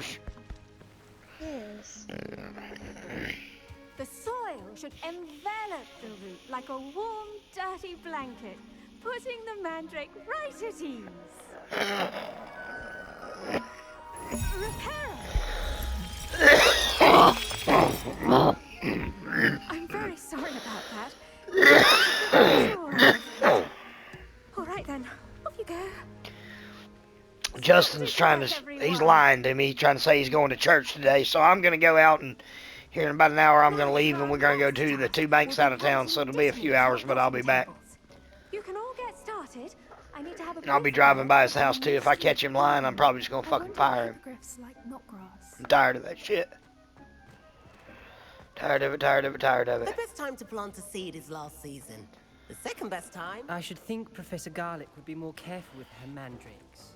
Cheers. Yes. The soil should envelop the root like a warm, dirty blanket, putting the mandrake right at ease. Reparo! I'm very sorry about that. All right then, off you go. Justin's he's lying to me, trying to say he's going to church today, so I'm going to go out, and here in about an hour I'm going to leave, and we're going to go to the two banks out of town, so it'll be a few hours, but I'll be back. You can all get started. I need to have a I'll be driving by his house too. If I catch him lying, I'm probably just going to fucking fire him. I'm tired of that shit. Tired of it. The best time to plant a seed is last season. The second best time... I should think Professor Garlick would be more careful with her mandrakes.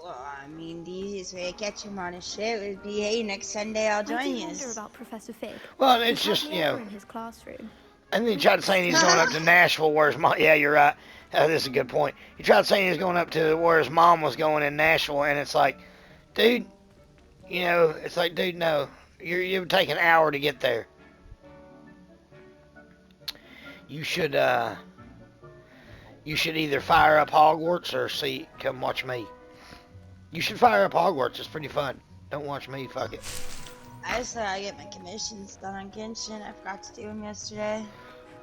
Well, I mean, the easiest way to catch him on his shit would be, hey, next Sunday I'll join you. I wonder about Professor Fig. Well, it's just, you know... in his classroom. And then he tried saying he's going up to Nashville where his mom... Yeah, you're right. This is a good point. He tried saying he was going up to where his mom was going in Nashville, and it's like, dude, you know, it's like, dude, no. You would take an hour to get there. You should either fire up Hogwarts or come watch me. You should fire up Hogwarts. It's pretty fun. Don't watch me. Fuck it. I just thought I'd get my commissions done on Genshin. I forgot to do them yesterday.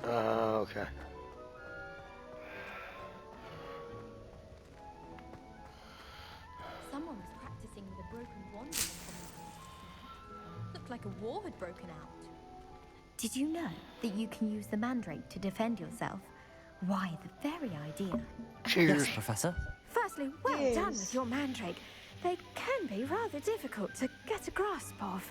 Okay. Someone was practicing with a broken wand. Looked like a war had broken out. Did you know that you can use the mandrake to defend yourself? Why, the very idea. Cheers. Yes, Professor. Firstly, well done with your mandrake. They can be rather difficult to get a grasp of.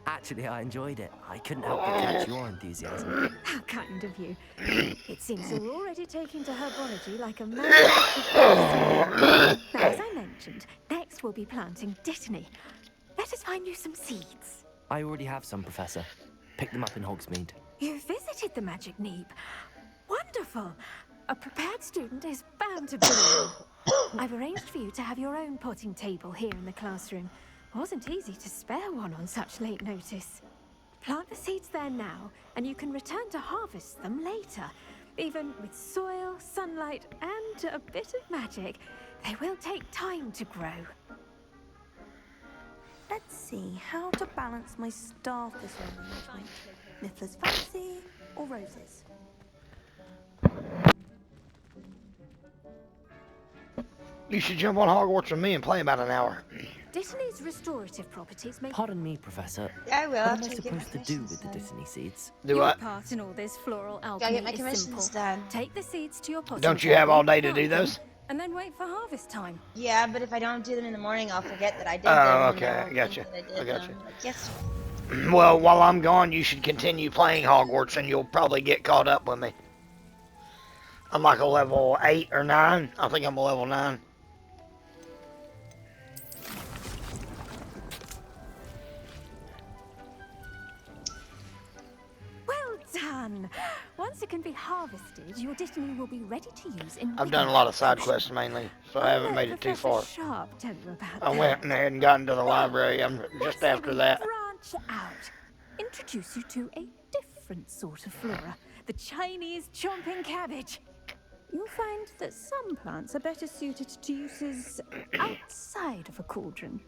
Actually, I enjoyed it. I couldn't help but catch your enthusiasm. How kind of you. It seems you're already taking to herbology like a man. Now, as I mentioned, next we'll be planting Dittany. Let us find you some seeds. I already have some, Professor. Pick them up in Hogsmeade. You visited the Magic Neep. Wonderful. A prepared student is bound to bloom. I've arranged for you to have your own potting table here in the classroom. Wasn't easy to spare one on such late notice. Plant the seeds there now, and you can return to harvest them later. Even with soil, sunlight, and a bit of magic, they will take time to grow. Let's see, how to balance my starfish arrangement. Niffler's Fancy or Roses? You should jump on Hogwarts with me and play about an hour. Dittany's restorative properties make... Pardon me, Professor. Yeah, I will. What am I After I get my supposed to do with commissions the done. Dittany seeds? Do Your what? part in all this floral Gotta alchemy get my is commissions simple. done. Take the seeds to your potting Don't you have table, all day to do plant them, those? and then wait for harvest time. Yeah, but if I don't do them in the morning, I'll forget that I did Oh, them. okay, And I I'll gotcha. think that I I did gotcha. them. Like, yes. Well, while I'm gone, you should continue playing Hogwarts, and you'll probably get caught up with me. I'm like a level 8 or 9. I think I'm a level 9. Well done! Once it can be harvested, your Dittany will be ready to use in... I've done a lot of side quests mainly, so I haven't made it too far. Sharp tell you about I went ahead and got into the library. I'm just after that. Branch out. Introduce you to a different sort of flora. The Chinese chomping cabbage. You'll find that some plants are better suited to uses outside of a cauldron.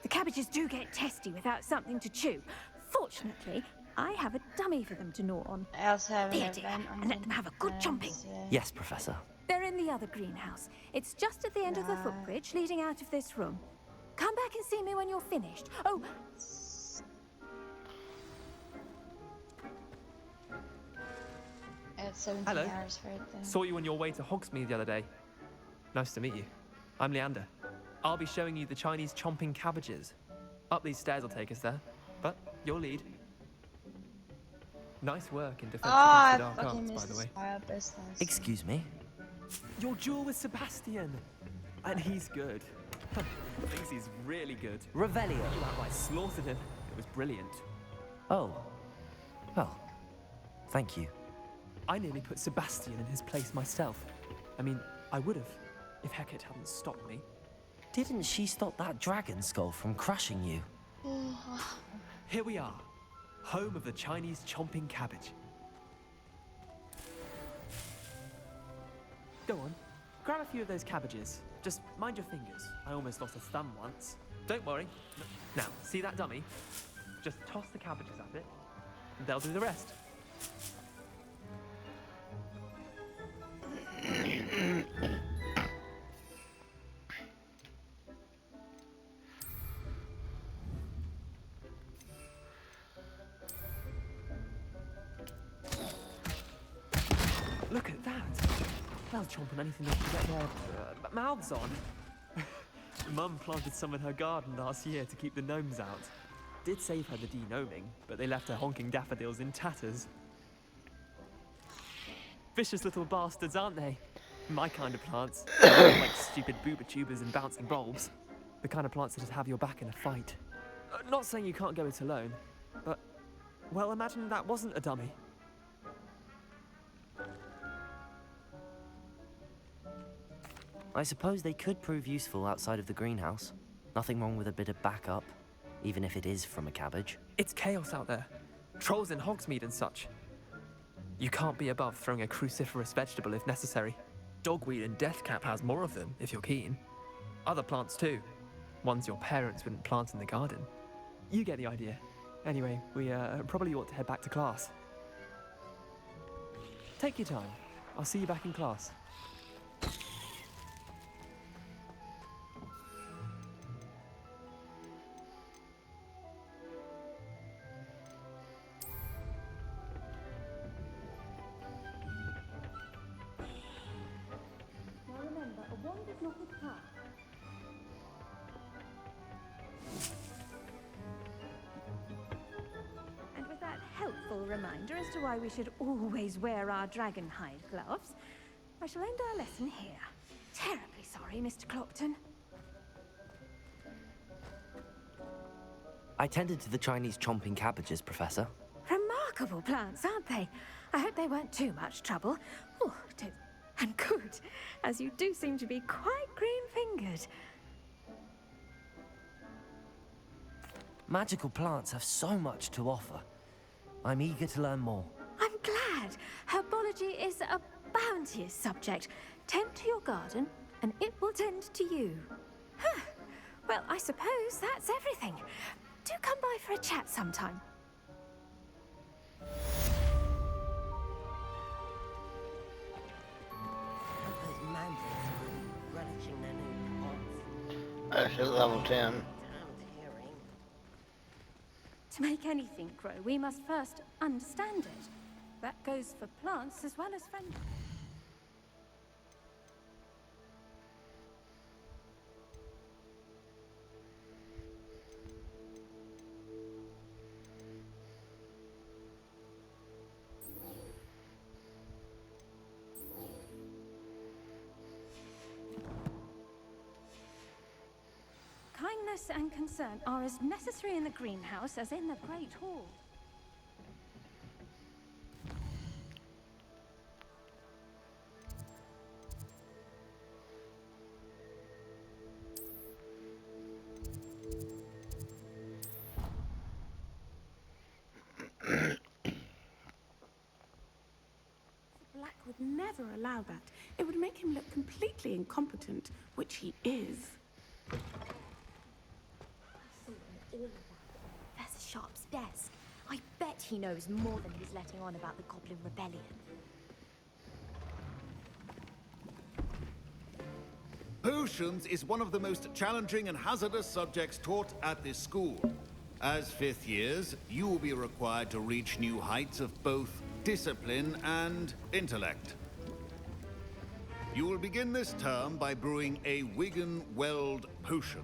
The cabbages do get testy without something to chew. Fortunately, I have a dummy for them to gnaw on. I also have an There, dear, event on and let them have a good chomping. Yes, Professor. They're in the other greenhouse. It's just at the end of the footbridge leading out of this room. Come back and see me when you're finished. Oh, I had 17 Hello. hours for it then. Saw you on your way to Hogsmeade the other day. Nice to meet you. I'm Leander. I'll be showing you the Chinese chomping cabbages. Up these stairs will take us there, but you'll lead. Nice work in defense I against the dark fucking arts, by missed the way. this wild business. Excuse me? Your duel with Sebastian! And he's good. Thinks he's really good. Revelio. You outright slaughtered him. It was brilliant. Oh. Well, thank you. I nearly put Sebastian in his place myself. I mean, I would have, if Hecate hadn't stopped me. Didn't she stop that dragon skull from crushing you? Here we are, home of the Chinese chomping cabbage. Go on, grab a few of those cabbages. Just mind your fingers. I almost lost a thumb once. Don't worry. Now, see that dummy? Just toss the cabbages at it, and they'll do the rest. Look at that. They'll chomp on anything they can get their mouths on. Mum planted some in her garden last year to keep the gnomes out. Did save her the de-gnoming, but they left her honking daffodils in tatters. Vicious little bastards, aren't they? My kind of plants. Like stupid booba tubers and bouncing bulbs. The kind of plants that'd have your back in a fight. Not saying you can't go it alone, but, well, imagine that wasn't a dummy. I suppose they could prove useful outside of the greenhouse. Nothing wrong with a bit of backup, even if it is from a cabbage. It's chaos out there. Trolls in Hogsmeade and such. You can't be above throwing a cruciferous vegetable if necessary. Dogweed and deathcap has more of them, if you're keen. Other plants too. Ones your parents wouldn't plant in the garden. You get the idea. Anyway, we probably ought to head back to class. Take your time. I'll see you back in class. And with that helpful reminder as to why we should always wear our dragon hide gloves, I shall end our lesson here. Terribly sorry, Mr. Clopton. I tended to the Chinese chomping cabbages, Professor. Remarkable plants, aren't they? I hope they weren't too much trouble. Oh, and good, as you do seem to be quite green-fingered. Magical plants have so much to offer. I'm eager to learn more. I'm glad. Herbology is a bounteous subject. Tend to your garden, and it will tend to you. Huh. Well, I suppose that's everything. Do come by for a chat sometime. Those mandrake are really relishing their new pots. That's at level 10. Damned hearing. To make anything grow, we must first understand it. That goes for plants as well as friends. Kindness and concern are as necessary in the greenhouse as in the Great Hall. Black would never allow that. It would make him look completely incompetent, which he is. Professor Sharp's desk. I bet he knows more than he's letting on about the Goblin Rebellion. Potions is one of the most challenging and hazardous subjects taught at this school. As fifth years, you will be required to reach new heights of both discipline and intellect. You will begin this term by brewing a Wigan-Weld potion.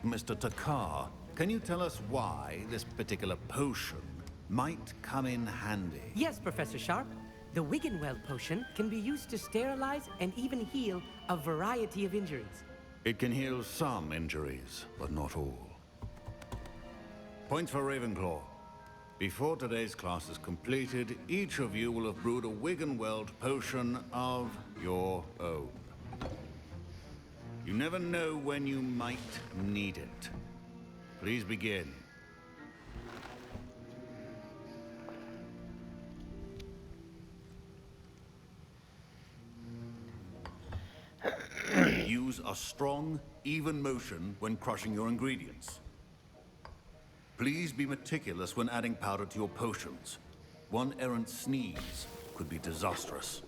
Mr. Takar, can you tell us why this particular potion might come in handy? Yes, Professor Sharp. The Wiggenweld potion can be used to sterilize and even heal a variety of injuries. It can heal some injuries, but not all. Point for Ravenclaw. Before today's class is completed, each of you will have brewed a Wiggenweld potion of your own. You never know when you might need it. Please begin. Use a strong, even motion when crushing your ingredients. Please be meticulous when adding powder to your potions. One errant sneeze could be disastrous.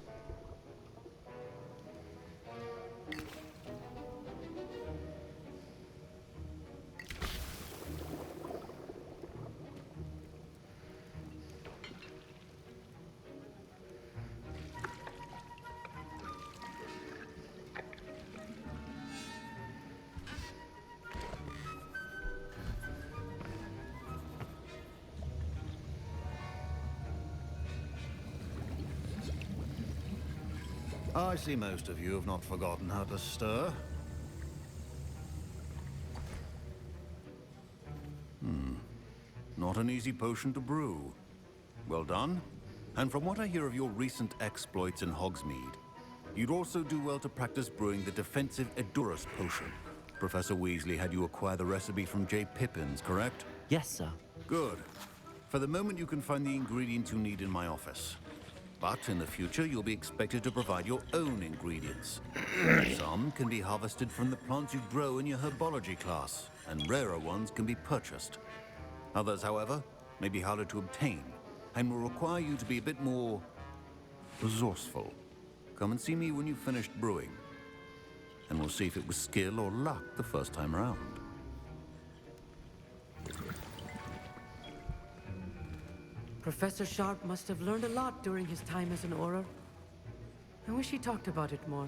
I see most of you have not forgotten how to stir. Not an easy potion to brew. Well done. And from what I hear of your recent exploits in Hogsmeade, you'd also do well to practice brewing the defensive Edurus potion. Professor Weasley had you acquire the recipe from J. Pippins, correct? Yes, sir. Good. For the moment, you can find the ingredients you need in my office. But in the future, you'll be expected to provide your own ingredients. Some can be harvested from the plants you grow in your herbology class, and rarer ones can be purchased. Others, however, may be harder to obtain, and will require you to be a bit more resourceful. Come and see me when you've finished brewing, and we'll see if it was skill or luck the first time around. Professor Sharp must have learned a lot during his time as an Auror. I wish he talked about it more.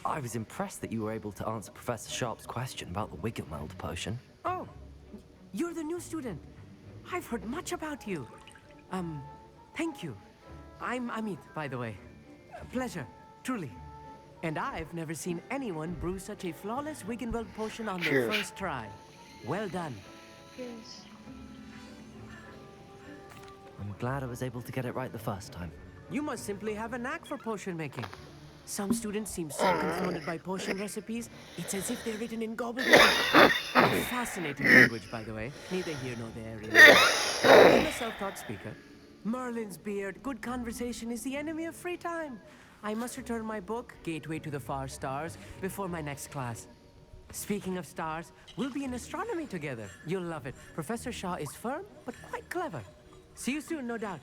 I was impressed that you were able to answer Professor Sharp's question about the Wiggenweld potion. Oh, you're the new student. I've heard much about you. Thank you. I'm Amit, by the way. A pleasure, truly. And I've never seen anyone brew such a flawless Wiggenweld potion on their first try. Well done. Cheers. I'm glad I was able to get it right the first time. You must simply have a knack for potion making. Some students seem so confounded by potion recipes, it's as if they're written in gobbledygook. A fascinating language, by the way. Neither here nor there, really. I'm a self-taught speaker. Merlin's beard, good conversation is the enemy of free time. I must return my book, Gateway to the Far Stars, before my next class. Speaking of stars, we'll be in astronomy together. You'll love it. Professor Shaw is firm, but quite clever. See you soon, no doubt.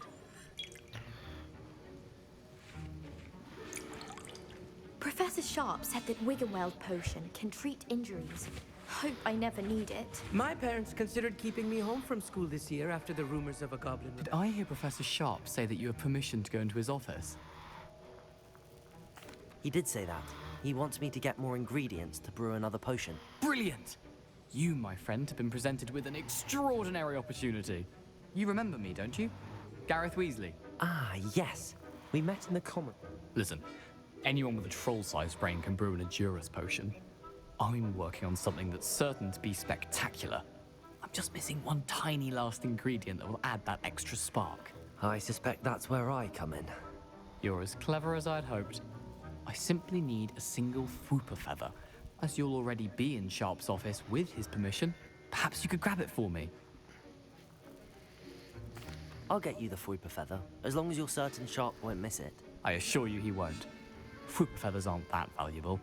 Professor Sharp said that Wiggenweld potion can treat injuries. Hope I never need it. My parents considered keeping me home from school this year after the rumors of a goblin. Did I hear Professor Sharp say that you have permission to go into his office? He did say that. He wants me to get more ingredients to brew another potion. Brilliant! You, my friend, have been presented with an extraordinary opportunity. You remember me, don't you? Gareth Weasley. Ah, yes. We met in the common. Listen, anyone with a troll-sized brain can brew an Edurus potion. I'm working on something that's certain to be spectacular. I'm just missing one tiny last ingredient that will add that extra spark. I suspect that's where I come in. You're as clever as I'd hoped. I simply need a single Fwooper feather. As you'll already be in Sharp's office with his permission, perhaps you could grab it for me. I'll get you the Fwooper feather, as long as you're certain Sharp won't miss it. I assure you he won't. Fwooper feathers aren't that valuable.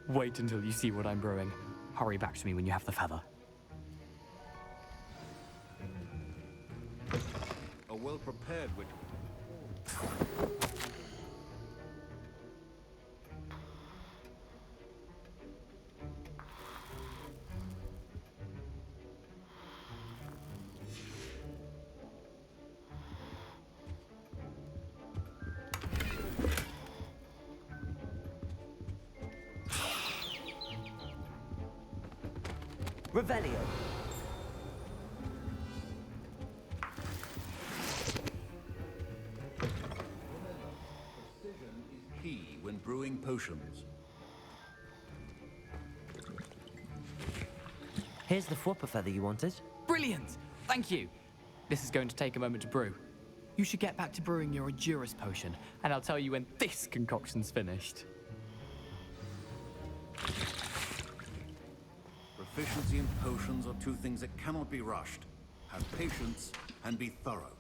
Wait until you see what I'm brewing. Hurry back to me when you have the feather. A well-prepared witch. Revelio. Precision is key when brewing potions. Here's the Fwooper feather you wanted. Brilliant! Thank you! This is going to take a moment to brew. You should get back to brewing your Edurus potion, and I'll tell you when this concoction's finished. Proficiency in potions are two things that cannot be rushed. Have patience and be thorough.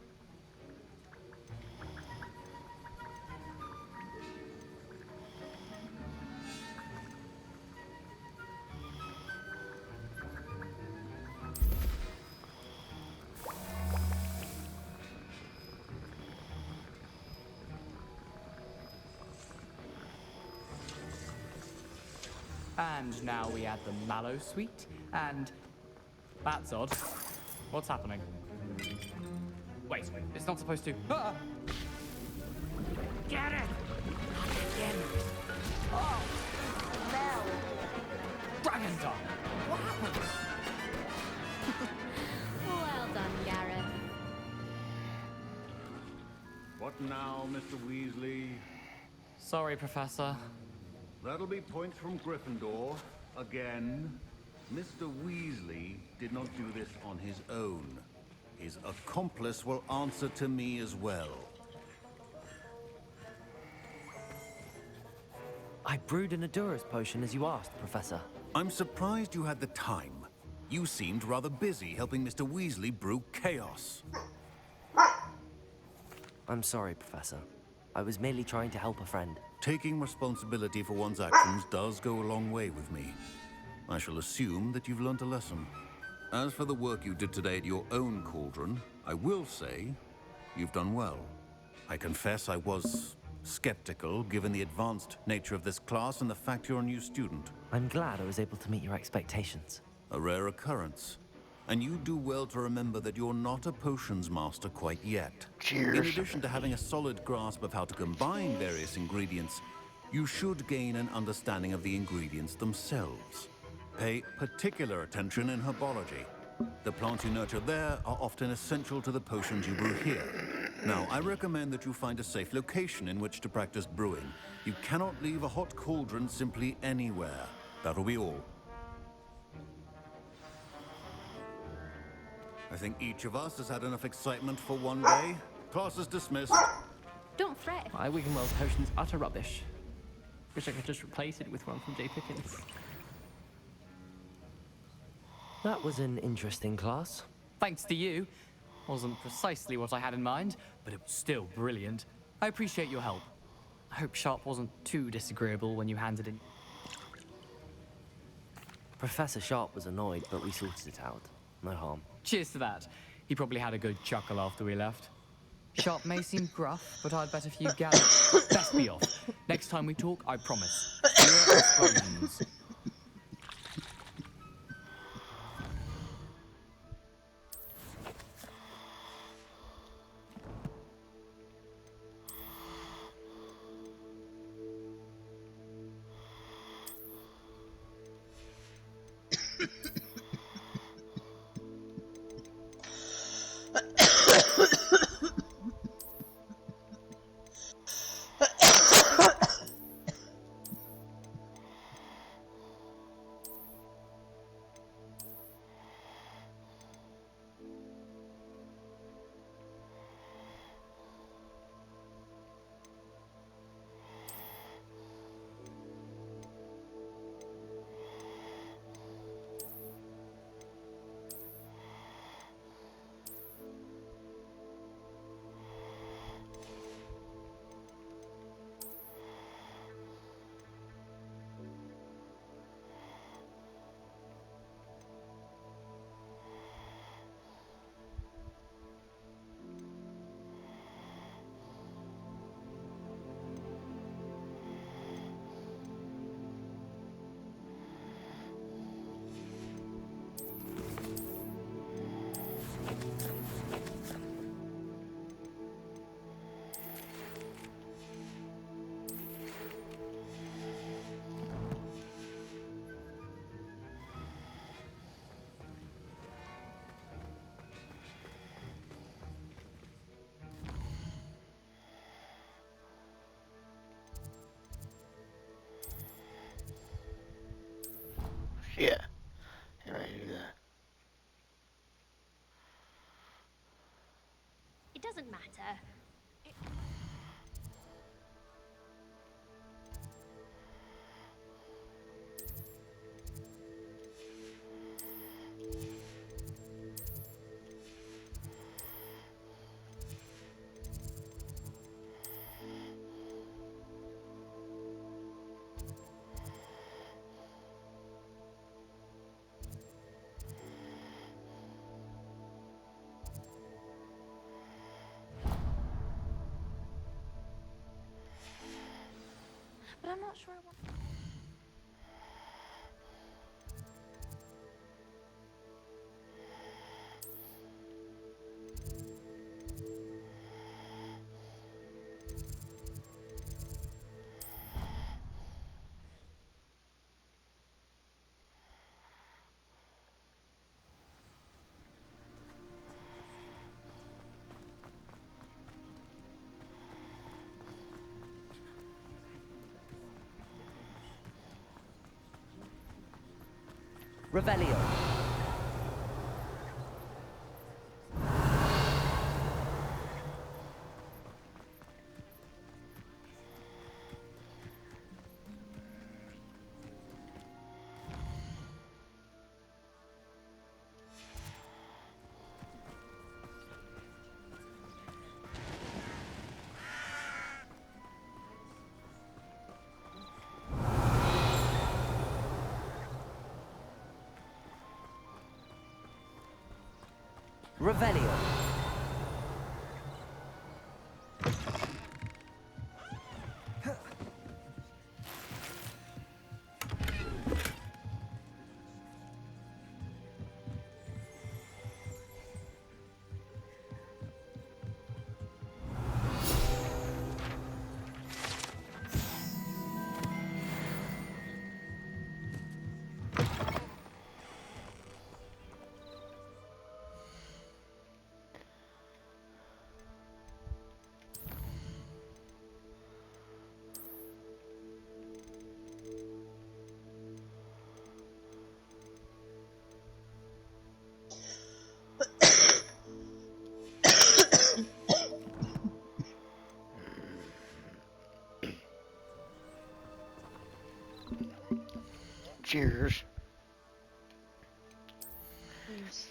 And now we add the mallow sweet, and that's odd. What's happening? Wait, it's not supposed to. Ah! Get it! Again. Oh! Dragon Dog! What happened? Well done, Gareth. What now, Mr. Weasley? Sorry, Professor. That'll be points from Gryffindor. Again. Mr. Weasley did not do this on his own. His accomplice will answer to me as well. I brewed an Adura's potion as you asked, Professor. I'm surprised you had the time. You seemed rather busy helping Mr. Weasley brew chaos. I'm sorry, Professor. I was merely trying to help a friend. Taking responsibility for one's actions does go a long way with me. I shall assume that you've learnt a lesson. As for the work you did today at your own cauldron, I will say you've done well. I confess I was skeptical given the advanced nature of this class and the fact you're a new student. I'm glad I was able to meet your expectations. A rare occurrence. And you do well to remember that you're not a potions master quite yet. Cheers. In addition to having a solid grasp of how to combine various ingredients, you should gain an understanding of the ingredients themselves. Pay particular attention in herbology. The plants you nurture there are often essential to the potions you brew here. Now, I recommend that you find a safe location in which to practice brewing. You cannot leave a hot cauldron simply anywhere. That'll be all. I think each of us has had enough excitement for one day. Class is dismissed. Don't threaten. My Wiggenweld potion's utter rubbish. Wish I could just replace it with one from J. Pickens. That was an interesting class. Thanks to you. Wasn't precisely what I had in mind, but it was still brilliant. I appreciate your help. I hope Sharp wasn't too disagreeable when you handed in. Professor Sharp was annoyed, but we sorted it out. No harm. Cheers to that. He probably had a good chuckle after we left. Sharp may seem gruff, but I'd bet a few gallons. Best be off. Next time we talk, I promise. Fewer explosions. Yeah. How do I do that? It doesn't matter. not sure I want. Revelio. Revelio. Cheers. Cheers.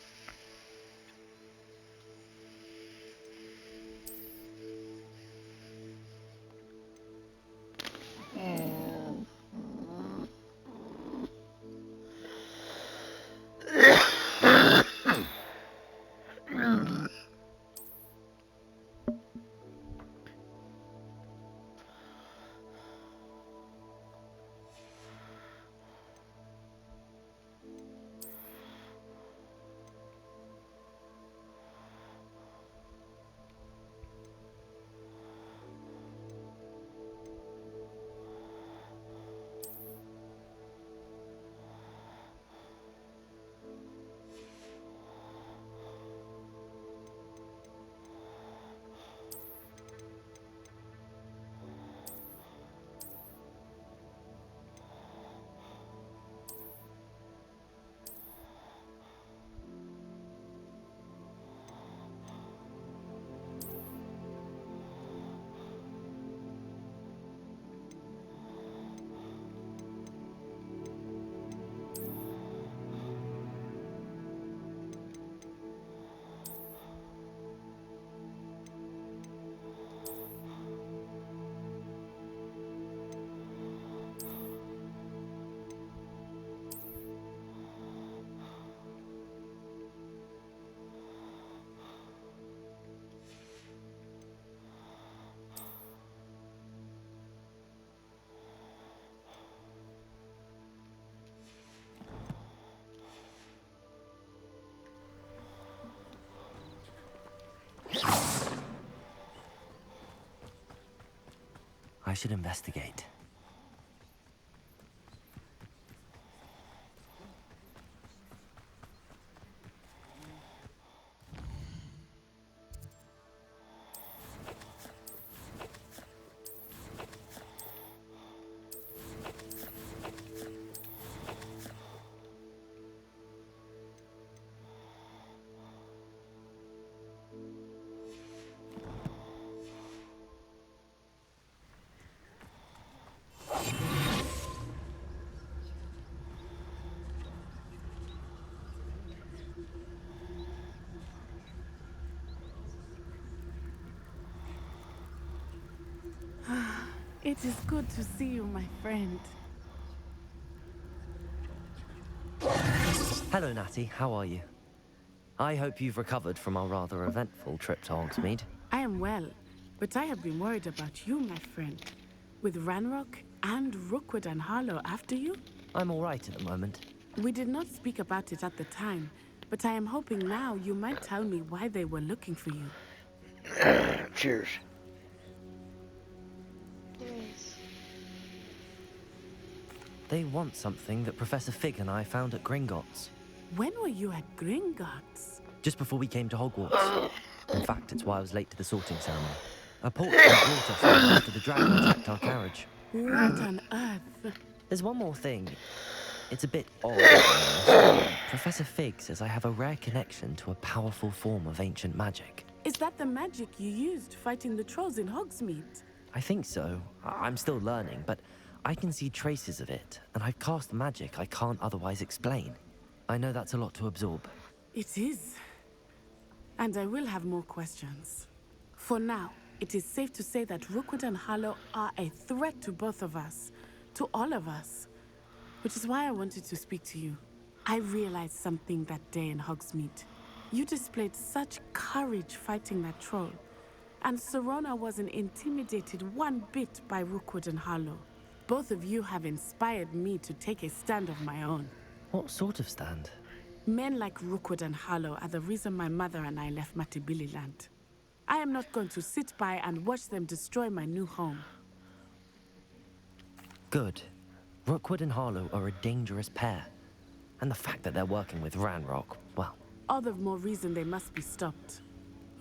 I should investigate. It is good to see you, my friend. Hello, Natty. How are you? I hope you've recovered from our rather eventful trip to Hogsmeade. I am well, but I have been worried about you, my friend. With Ranrock, And Rookwood and Harlow after you? I'm all right at the moment. We did not speak about it at the time, but I am hoping now you might tell me why they were looking for you. Cheers. They want something that Professor Fig and I found at Gringotts. When were you at Gringotts? Just before we came to Hogwarts. In fact, it's why I was late to the sorting ceremony. A portrait brought us there after the dragon attacked our carriage. What on earth? There's one more thing. It's a bit odd, to be honest. Professor Fig says I have a rare connection to a powerful form of ancient magic. Is that the magic you used fighting the trolls in Hogsmeade? I think so. I'm still learning, but I can see traces of it, and I've cast magic I can't otherwise explain. I know that's a lot to absorb. It is. And I will have more questions. For now, it is safe to say that Rookwood and Harlow are a threat to both of us. To all of us. Which is why I wanted to speak to you. I realized something that day in Hogsmeade. You displayed such courage fighting that troll. And Serona wasn't intimidated one bit by Rookwood and Harlow. Both of you have inspired me to take a stand of my own. What sort of stand? Men like Rookwood and Harlow are the reason my mother and I left Matibili-land. I am not going to sit by and watch them destroy my new home. Good. Rookwood and Harlow are a dangerous pair. And the fact that they're working with Ranrock, well... All the more reason they must be stopped.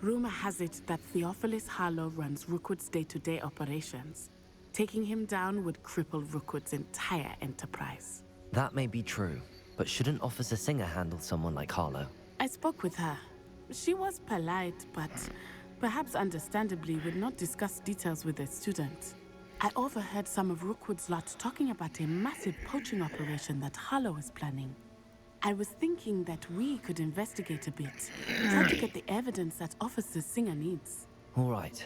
Rumor has it that Theophilus Harlow runs Rookwood's day-to-day operations. Taking him down would cripple Rookwood's entire enterprise. That may be true, but shouldn't Officer Singer handle someone like Harlow? I spoke with her. She was polite, but perhaps understandably would not discuss details with a student. I overheard some of Rookwood's lot talking about a massive poaching operation that Harlow is planning. I was thinking that we could investigate a bit, try to get the evidence that Officer Singer needs. All right,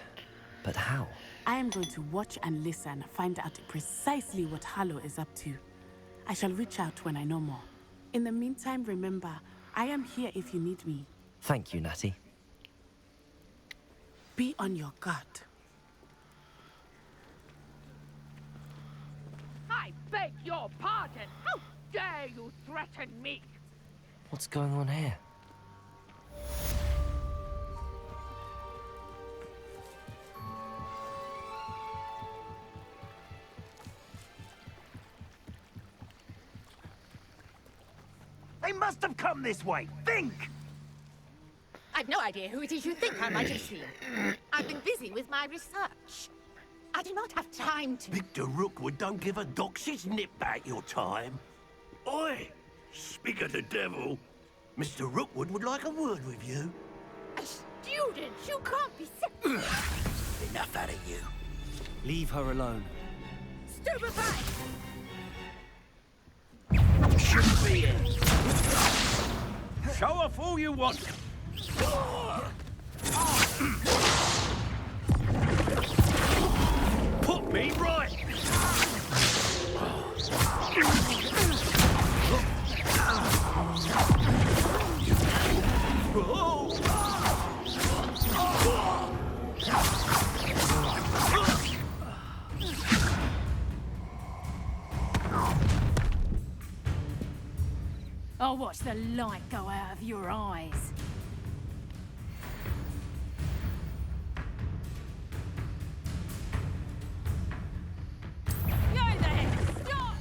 but how? I am going to watch and listen, find out precisely what Harlow is up to. I shall reach out when I know more. In the meantime, remember, I am here if you need me. Thank you, Natty. Be on your guard. I beg your pardon! How dare you threaten me? What's going on here? They must have come this way. Think! I've no idea who it is you think I might have seen. I've been busy with my research. I do not have time to... Victor Rookwood don't give a doxy's nip back your time. Oi! Speak of the devil. Mr. Rookwood would like a word with you. A student? You can't be sick. Enough out of you. Leave her alone. Stupefy! Shouldn't be here. Show off all you want. Put me right. I'll watch the light go out of your eyes. You there! Stop!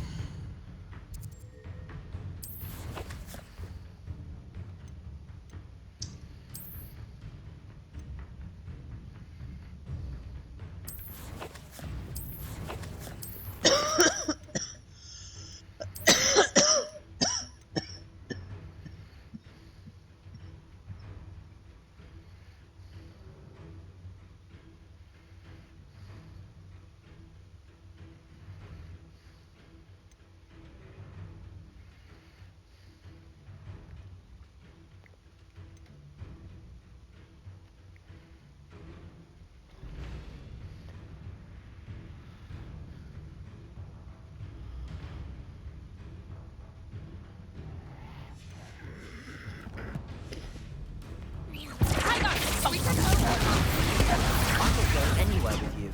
I'm not going anywhere with you.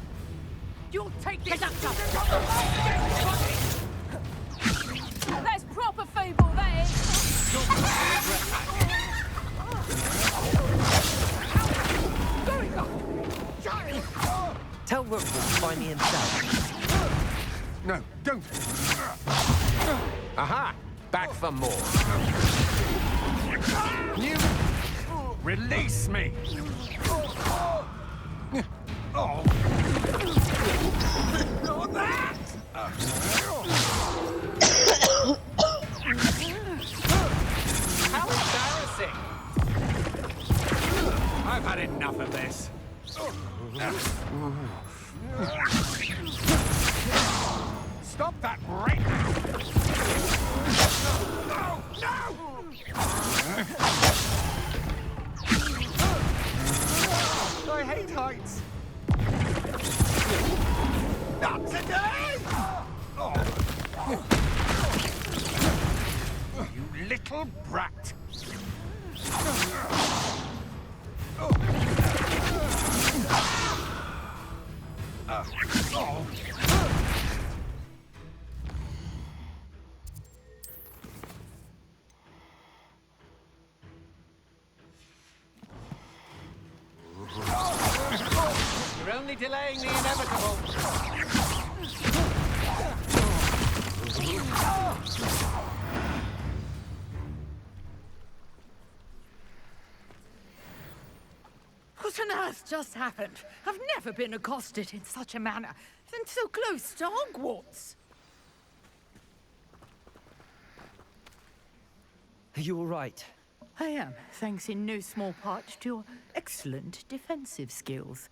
You'll take Get up, Tom! That's proper fable, that Tell Rookwood to find me himself. No, don't. Aha! Back for more. You release me. Oh. Not that! How embarrassing! I've had enough of this. Stop that right now! No! No! I hate heights. Not today! You little brat! You're only delaying the inevitable. What on earth just happened? I've never been accosted in such a manner, and so close to Hogwarts. Are you all right? I am, thanks in no small part to your excellent defensive skills.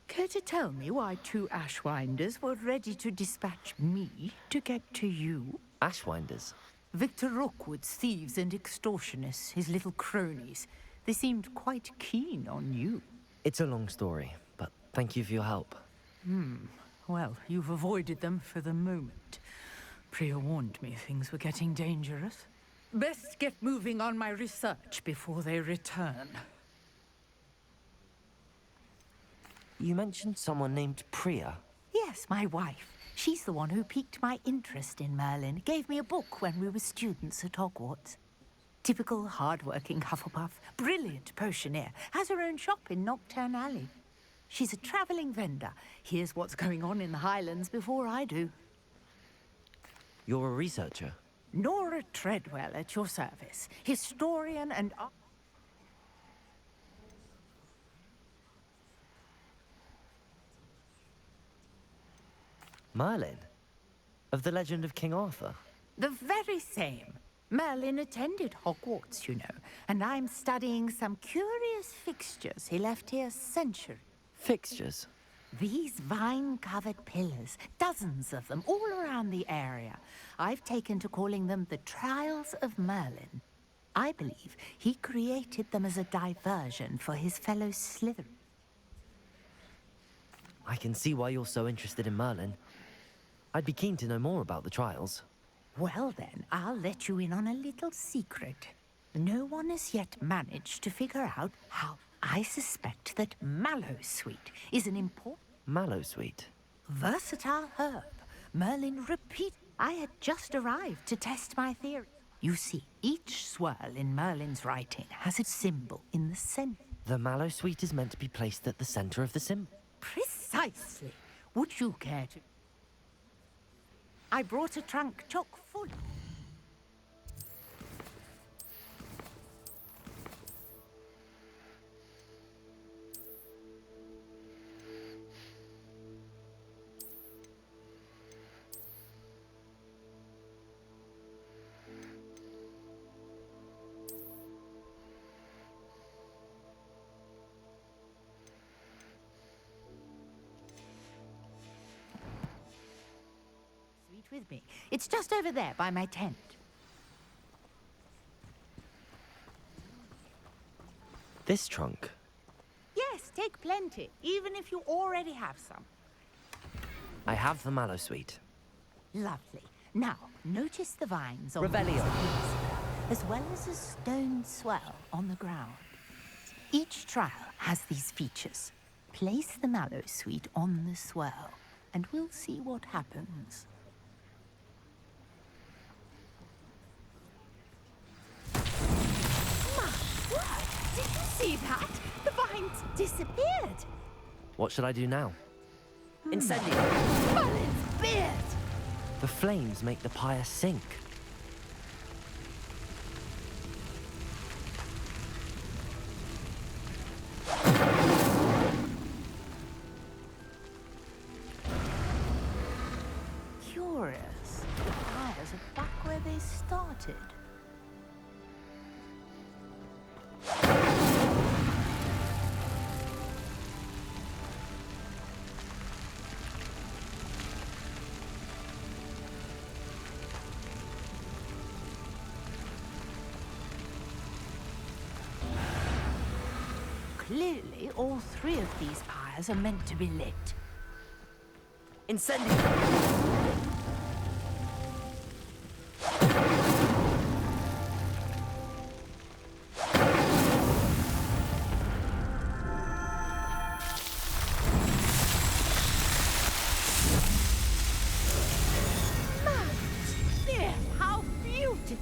Care to tell me why two Ashwinders were ready to dispatch me to get to you? Ashwinders? Victor Rookwood's thieves and extortionists, his little cronies. They seemed quite keen on you. It's a long story, but thank you for your help. Well, you've avoided them for the moment. Priya warned me things were getting dangerous. Best get moving on my research before they return. You mentioned someone named Priya. Yes, my wife. She's the one who piqued my interest in Merlin. Gave me a book when we were students at Hogwarts. Typical hard-working Hufflepuff, brilliant potioneer, has her own shop in Knockturn Alley. She's a travelling vendor. Hears what's going on in the Highlands before I do. You're a researcher? Nora Treadwell at your service. Historian and... Merlin? Of the legend of King Arthur? The very same. Merlin attended Hogwarts, you know, and I'm studying some curious fixtures he left here centuries. Fixtures? These vine-covered pillars, dozens of them, all around the area. I've taken to calling them the Trials of Merlin. I believe he created them as a diversion for his fellow Slytherin. I can see why you're so interested in Merlin. I'd be keen to know more about the trials. Well then, I'll let you in on a little secret. No one has yet managed to figure out how. I suspect that Mallowsweet is an important... Mallowsweet? Versatile herb. Merlin repeat. I had just arrived to test my theory. You see, each swirl in Merlin's writing has a symbol in the center. The Mallowsweet is meant to be placed at the center of the symbol. Precisely. Would you care to... I brought a trunk chock full. With me. It's just over there by my tent. This trunk? Yes, take plenty, even if you already have some. I have the Mallowsweet. Lovely. Now, notice the vines on Revelio. the trees, as well as a stone swell on the ground. Each trial has these features. Place the Mallowsweet on the swirl. and we'll see what happens. What? Did you see that? The vines disappeared. What should I do now? Incendio! Merlin's beard! The flames make the pyre sink. Curious. The pyres are back where they started. Clearly, all three of these pyres are meant to be lit. Incendio! There, how beautiful!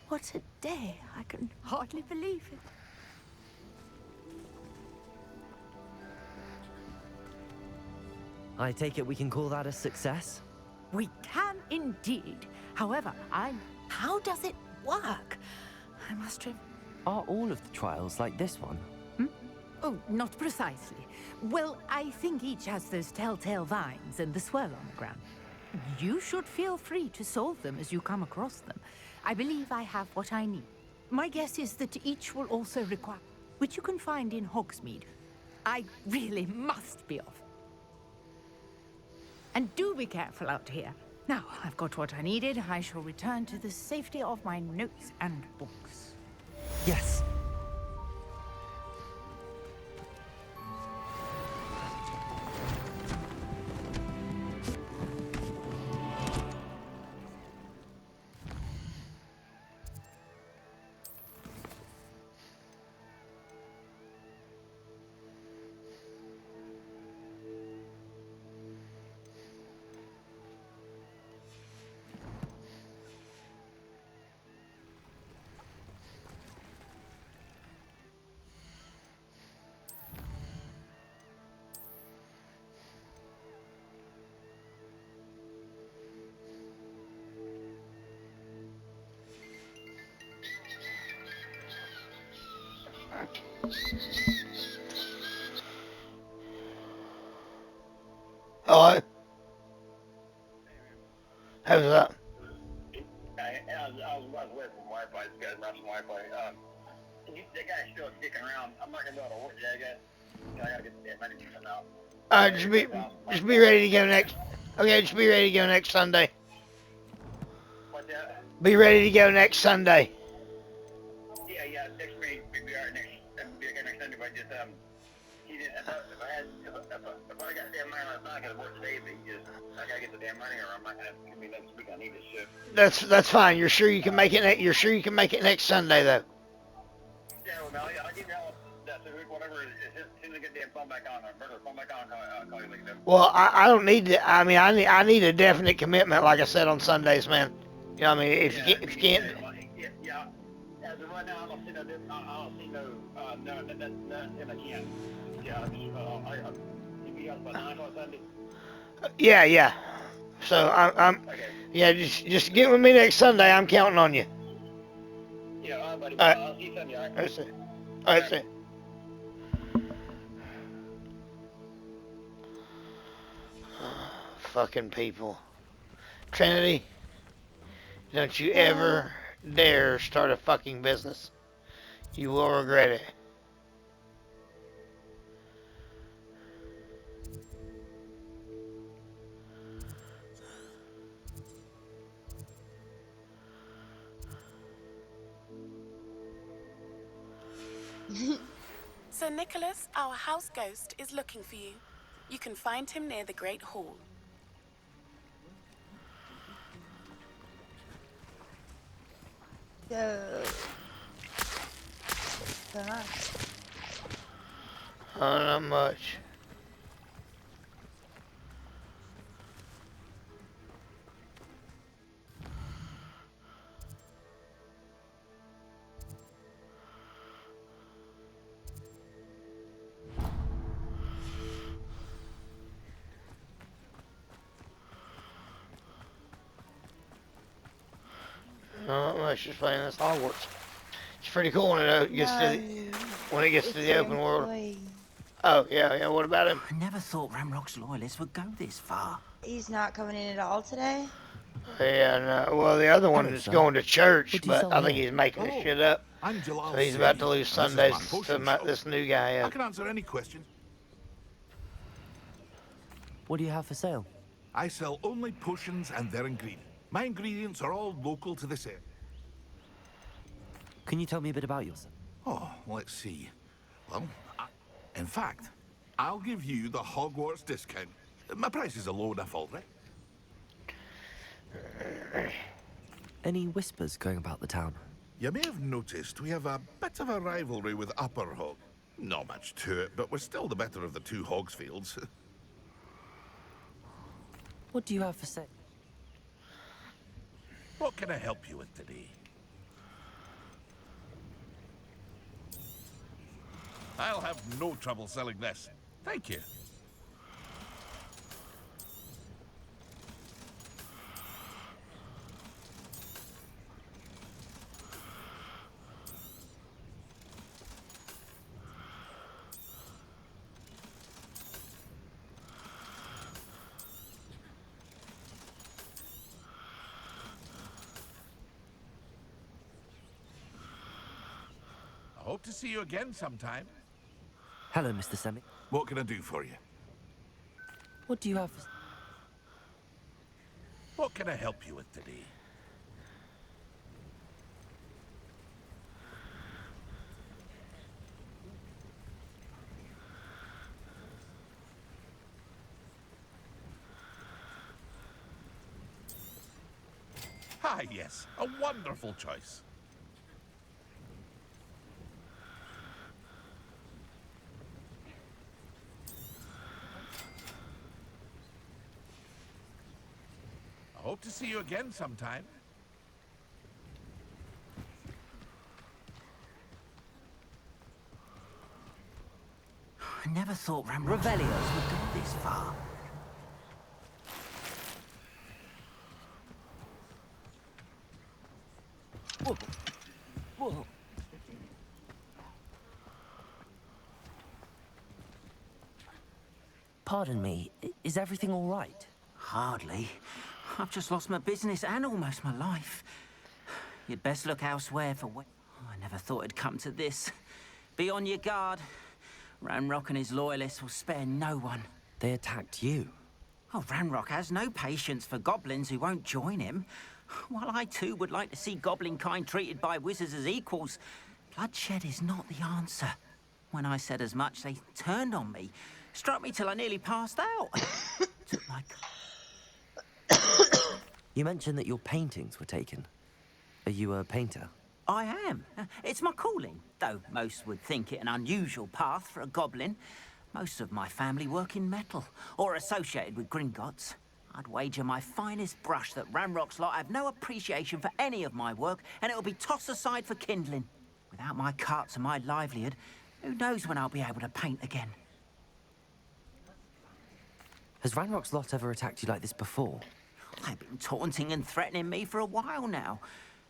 What a day. I can hardly believe it. I take it we can call that a success? We can indeed. However, how does it work? I must have... Are all of the trials like this one? Oh, not precisely. Well, I think each has those telltale vines and the swirl on the ground. You should feel free to solve them as you come across them. I believe I have what I need. My guess is that each will also require... which you can find in Hogsmeade. I really must be off. And do be careful out here. Now, I've got what I needed. I shall return to the safety of my notes and books. Yes. Hello? How's that? I was away from Wi-Fi. This guy's not some Wi-Fi. That guy's still sticking around. I'm not gonna be able to work. I gotta get the damn money to come out. Just be ready to go next. Okay, just be ready to go next Sunday. What's that? Be ready to go next Sunday. Yeah. Next week we'll be alright next Sunday. But just he didn't. If I got damn money, I'm not gonna work today. But I gotta get the damn money, or I'm not gonna be next week. I need this shit. That's fine. You're sure you can make it? You're sure you can make it next Sunday though? Yeah, well, I'll give you all that. So whatever. As soon as I get the damn phone back on, phone back on, I'll call you later. Well, I don't need to. I mean, I need a definite commitment, like I said on Sundays, man. You know what I mean? If you can't. Yeah. As of right now, I don't see nothing I can't. Yeah, you be out by 9 o'clock Sunday. Yeah. So I'm. Okay. Yeah, just get with me next Sunday. I'm counting on you. Yeah, all right, buddy. All right. I'll see you Sunday. All right. That's it. All right, that's it. Fucking people. Trinity, don't you ever dare start a fucking business. You will regret it. Sir Nicholas, our house ghost, is looking for you. You can find him near the Great Hall. So... Not much. Not much. Just playing this Hogwarts. It's pretty cool when it gets to the open world. Oh yeah. What about him? I never thought Ramrock's loyalists would go this far. He's not coming in at all today? Yeah, no. Well, the other one is going to church, but I think he's making this shit up. I'm Jalal So he's about to lose Said, and this is Sundays my to potion shop. this new guy. I can answer any question. What do you have for sale? I sell only potions and their ingredients. My ingredients are all local to this area. Can you tell me a bit about yourself? Oh, let's see. Well, in fact, I'll give you the Hogwarts discount. My prices are low enough already. Any whispers going about the town? You may have noticed we have a bit of a rivalry with Upper Hog. Not much to it, but we're still the better of the two Hogsfields. What do you have for sale? What can I help you with today? I'll have no trouble selling this. Thank you. I hope to see you again sometime. Hello, Mr. Semi. What can I do for you? What do you have for... What can I help you with today? Ah, yes. A wonderful choice. I hope to see you again sometime. I never thought Revelios would go this far. Whoa. Whoa. Pardon me, is everything all right? Hardly. I've just lost my business and almost my life. You'd best look elsewhere for what... Oh, I never thought it'd come to this. Be on your guard. Ranrock and his loyalists will spare no one. They attacked you? Oh, Ranrock has no patience for goblins who won't join him. While I too would like to see goblin kind treated by wizards as equals, bloodshed is not the answer. When I said as much, they turned on me, struck me till I nearly passed out. Took my... You mentioned that your paintings were taken. Are you a painter? I am. It's my calling, though most would think it an unusual path for a goblin. Most of my family work in metal, or associated with Gringotts. I'd wager my finest brush that Ranrock's lot have no appreciation for any of my work, and it'll be tossed aside for kindling. Without my carts and my livelihood, who knows when I'll be able to paint again? Has Ranrock's lot ever attacked you like this before? They've been taunting and threatening me for a while now.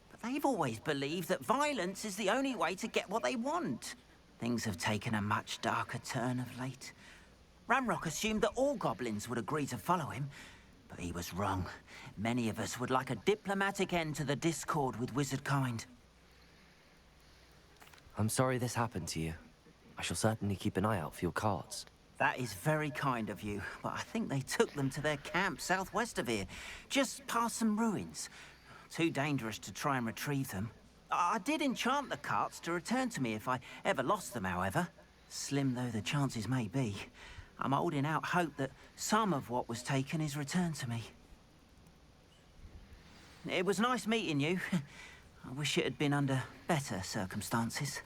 But they've always believed that violence is the only way to get what they want. Things have taken a much darker turn of late. Ranrock assumed that all goblins would agree to follow him, but he was wrong. Many of us would like a diplomatic end to the discord with wizard kind. I'm sorry this happened to you. I shall certainly keep an eye out for your carts. That is very kind of you, but I think they took them to their camp southwest of here, just past some ruins. Too dangerous to try and retrieve them. I did enchant the carts to return to me if I ever lost them, however. Slim though the chances may be, I'm holding out hope that some of what was taken is returned to me. It was nice meeting you. I wish it had been under better circumstances.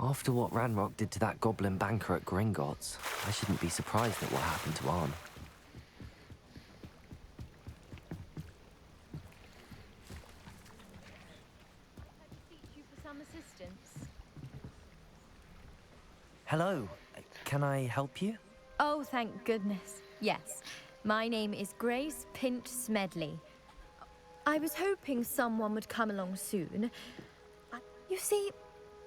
After what Ranrock did to that goblin banker at Gringotts, I shouldn't be surprised at what happened to Arn. You for some assistance. Hello, can I help you? Oh, thank goodness. Yes. My name is Grace Pinch Smedley. I was hoping someone would come along soon. You see,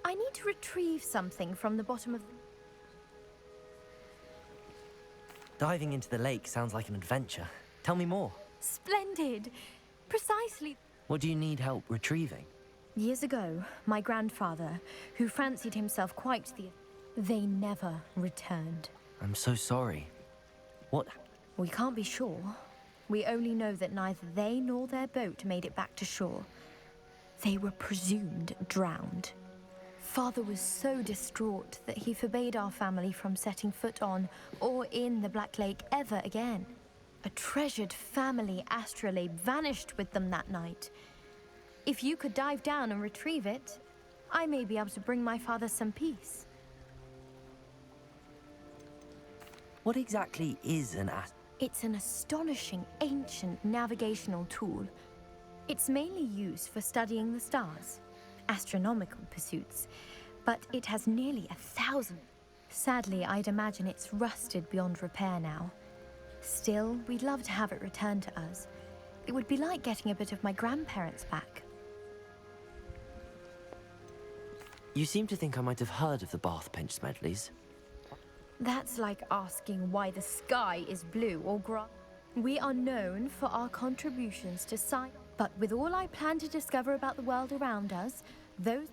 I need to retrieve something from the bottom of... Diving into the lake sounds like an adventure. Tell me more. Splendid! Precisely. What do you need help retrieving? Years ago, my grandfather, who fancied himself quite the... They never returned. I'm so sorry. What? We can't be sure. We only know that neither they nor their boat made it back to shore. They were presumed drowned. Father was so distraught that he forbade our family from setting foot on or in the Black Lake ever again. A treasured family astrolabe vanished with them that night. If you could dive down and retrieve it, I may be able to bring my father some peace. What exactly is an It's an astonishing ancient navigational tool. It's mainly used for studying the stars, astronomical pursuits, but it has nearly 1,000. Sadly, I'd imagine it's rusted beyond repair now. Still, we'd love to have it returned to us. It would be like getting a bit of my grandparents back. You seem to think I might have heard of the Bath Pinch Smedleys. That's like asking why the sky is blue or grass. We are known for our contributions to science, but with all I plan to discover about the world around us, those...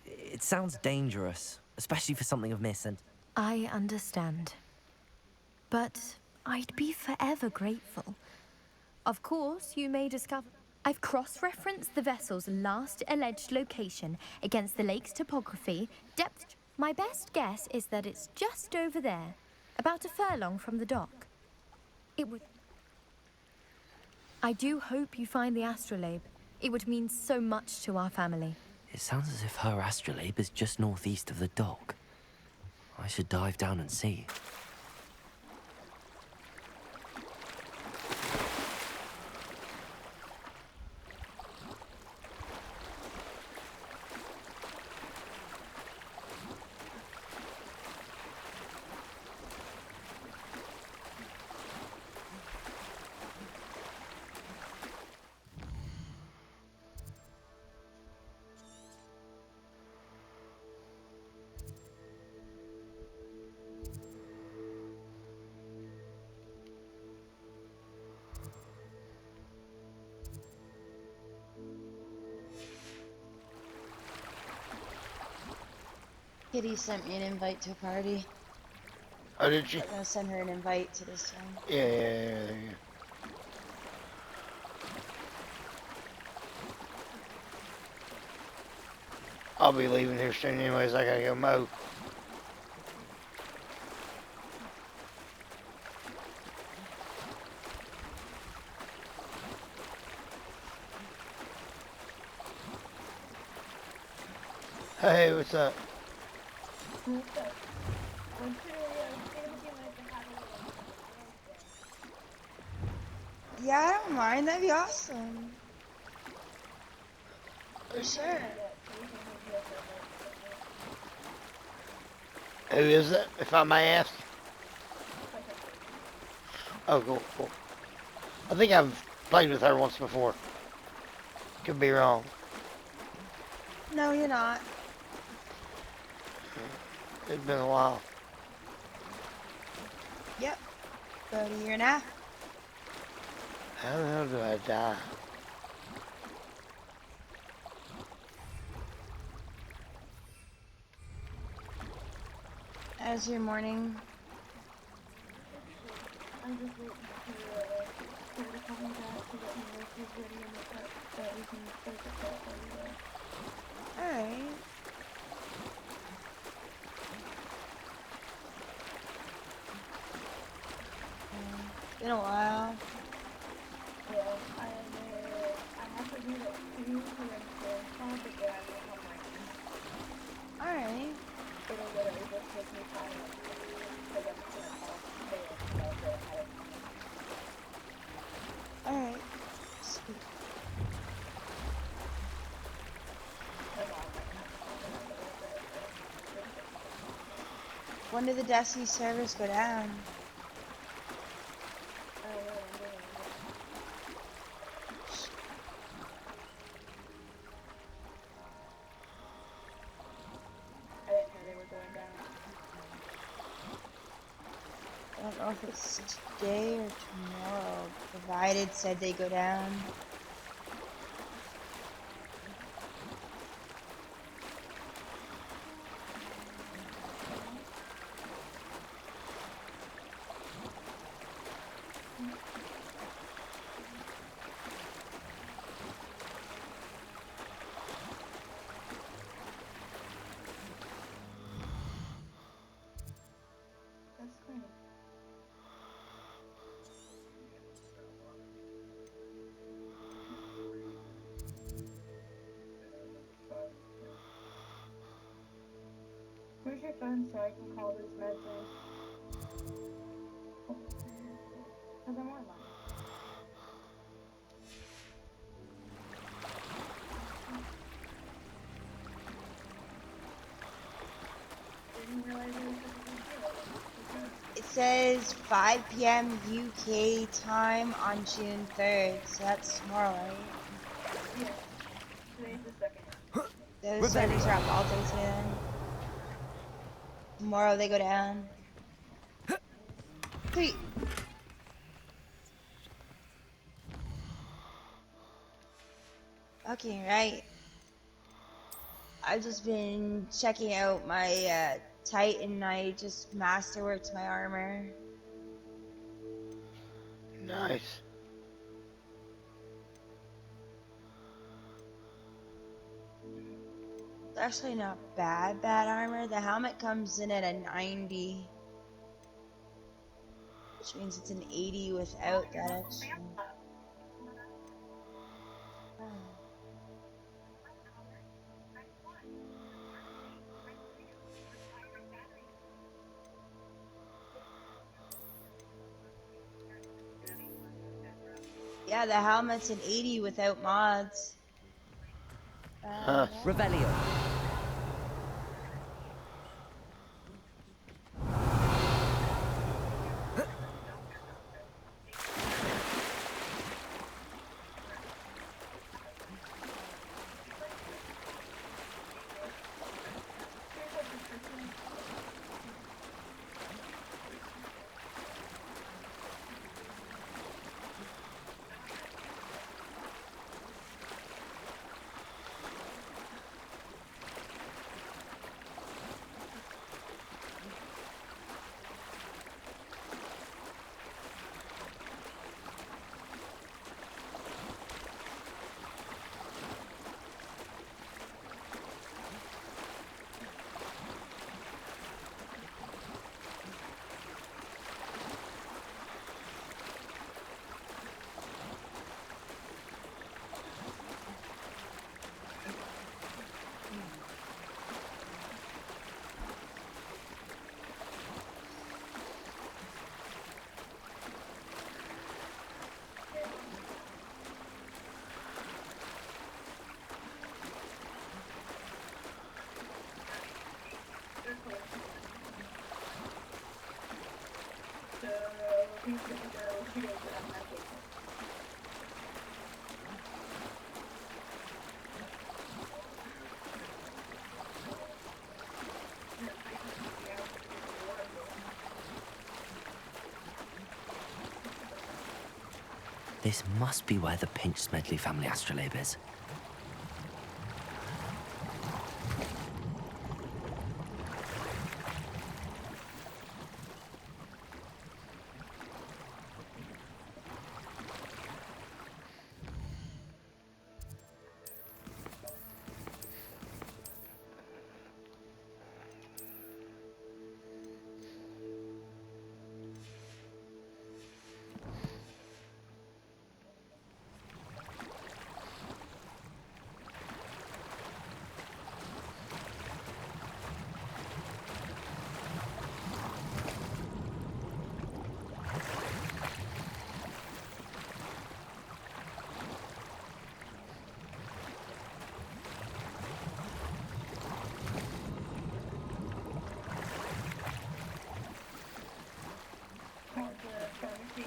It sounds dangerous, especially for something of Miss and... I understand. But I'd be forever grateful. Of course, you may discover... I've cross-referenced the vessel's last alleged location against the lake's topography, depth... My best guess is that it's just over there, about a furlong from the dock. It would... I do hope you find the astrolabe. It would mean so much to our family. It sounds as if her astrolabe is just northeast of the dock. I should dive down and see. Kitty sent me an invite to a party. Oh, did you? I'm gonna send her an invite to this one. Yeah. I'll be leaving here soon anyways. I gotta go mow. Hey, what's up? Yeah, I don't mind. That'd be awesome. For sure. Who is it, if I may ask? Oh, cool. I think I've played with her once before. Could be wrong. No, you're not. It's been a while. Yep. About a year and a half. How the hell do I die? How's your morning? I'm just waiting for her to call me back to let me know if she's ready and that we can start the call for you. Alright. Been a while. Yeah, I have to be me silent because I'm just gonna talk and say it about the how it Alright. Sweet. my mom might have to talk about it a little bit, but When did the Destiny servers go down? I don't know, I didn't know they were going down. I don't know if it's today or tomorrow. Provided said they go down. That's great. Where's your phone so I can call this medley? Because I'm online. Didn't realize it was such a big deal. It says 5 p.m. UK time on June 3rd, so that's tomorrow, right? Yeah. Today's the second. Those servers are up all day today then. Tomorrow they go down. Sweet. Okay, right. I've just been checking out my Titan. I just masterworked my armor. Nice. It's actually not bad armor. The helmet comes in at a 90. Which means it's an 80 without that extra. Yeah, the helmet's an 80 without mods. Revelio. This must be where the Pinch Smedley family astrolabe is.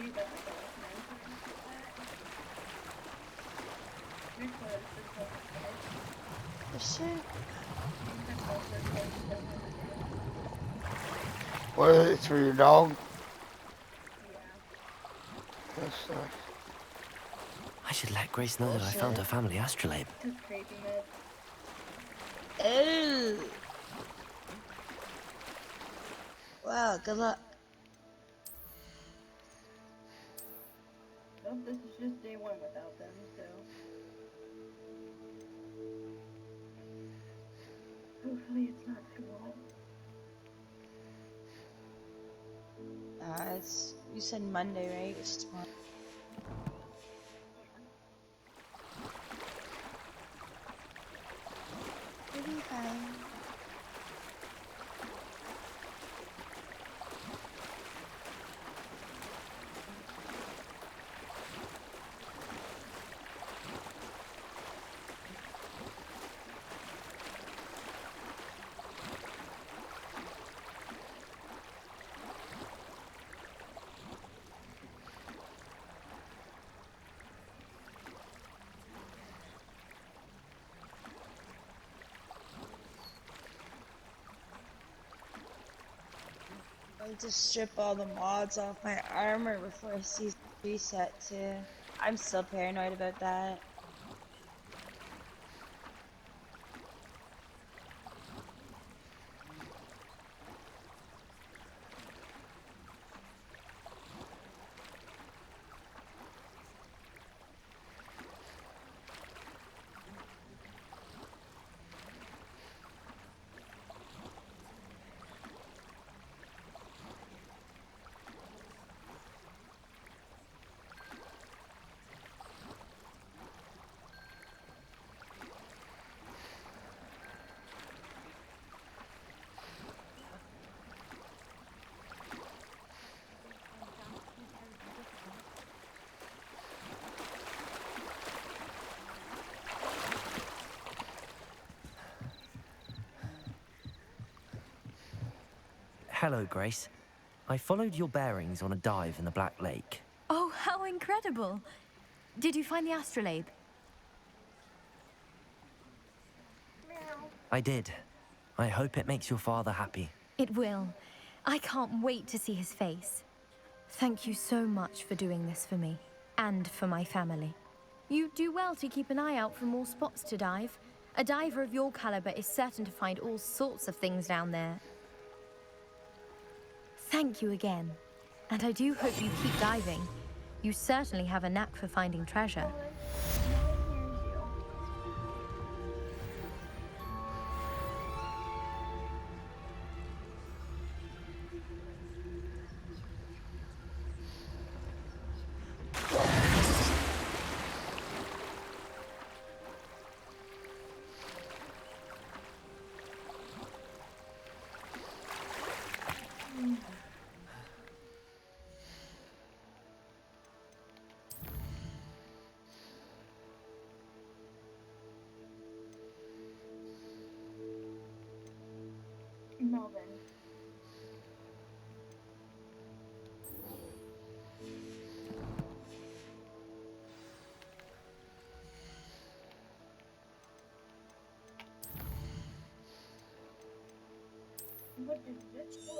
believe that's like a mentor Nicholas is like a The shit? What is it? It's for your dog? That sucks. I should let Grace know that I found her family astrolabe. Just creepy mid. Ew. Well, good luck. Nope, this is just day one without them, so. Hopefully it's not too long. It's, you said Monday, right? It's tomorrow. It'll be fine. I need to strip all the mods off my armor before season reset too. I'm still paranoid about that. Hello, Grace. I followed your bearings on a dive in the Black Lake. Oh, how incredible! Did you find the astrolabe? I did. I hope it makes your father happy. It will. I can't wait to see his face. Thank you so much for doing this for me, and for my family. You do well to keep an eye out for more spots to dive. A diver of your caliber is certain to find all sorts of things down there. Thank you again. And I do hope you keep diving. You certainly have a knack for finding treasure. Melvin. What is this for?